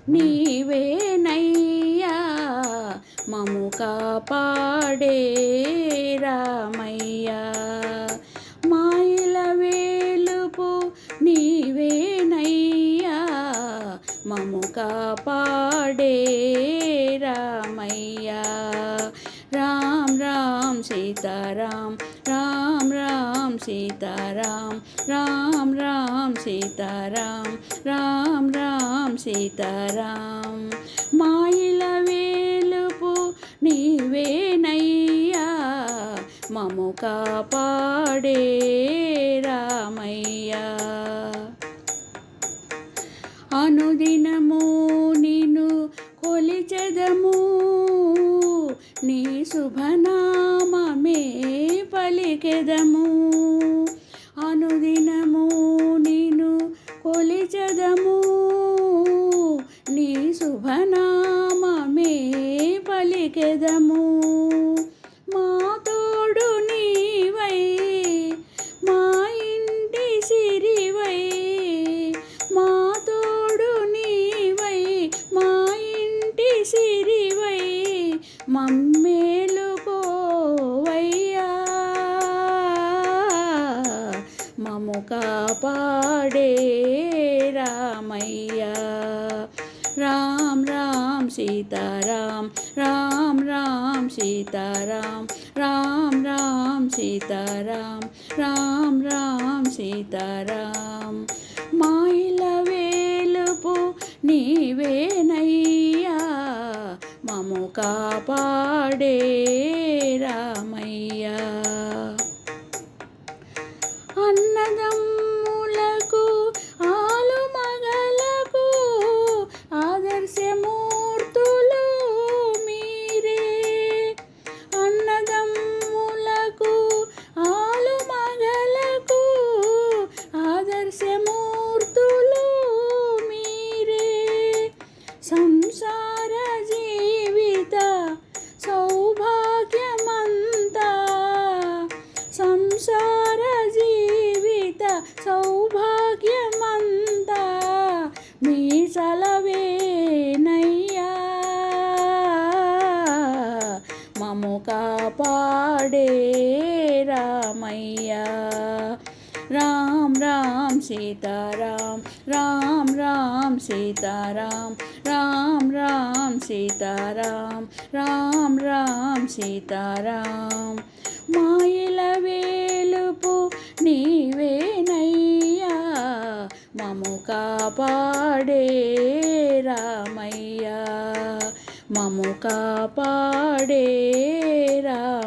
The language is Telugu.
నీవేనయ్యా మము కాపాడే రామయ్యా. మాయల వేలుపు నీవేనయ్యా మము కాపాడే రామయ్యా. రామ్ రామ్ సీతారాం రామ్ రామ్ సీతారాం రామ్ రామ్ సీతారాం రామ్ రామ్ సీతారాం. మాయల వేలుపు నీవేనయ్యా మము కాపాడే రామయ్యా. అనుదినము నిన్ను కొలిచెదము నీ శుభనామమే పలికెదము. అనుదినము నిన్ను కొలిచెదము నీ శుభనామమే పలికెదము. మా తోడు నీవై మా ఇంటి సిరివై మా తోడు నీవై మా ఇంటి సిరివై మమ్మేలుకోవయ్యా మము కాపాడే రామయ్యా. రామ్ రామ్ సీతారాం రామ్ రామ్ సీతారాం రామ్ రామ్ సీతారాం రామ్ రామ్ సీతారాం. మాయల వేలుపు నీవేనయ్యా మము కాపాడే రామయ్యా. అన్నదమ్ములకు ఆలుమగలకు ఆదర్శమూర్తులు మీరే. అన్నదమ్ములకు ఆలుమగలకు ఆదర్శమూర్తులు మీరే. సంసార జీవిత సౌభాగ్యమంతా సంసార జీవిత సౌభాగ్యమంతా మీ చలవేనయ్యా మము కాపాడే రామయ్యా. రామ్ రామ్ సీతారాం రామ్ రామ్ సీతారాం రామ్ రామ్ సీతారాం రామ్ రామ్ సీతారాం. మాయల వేలుపు నీవేనయ్యా మము కాపాడే రామయ్యా మము కాపాడే రా.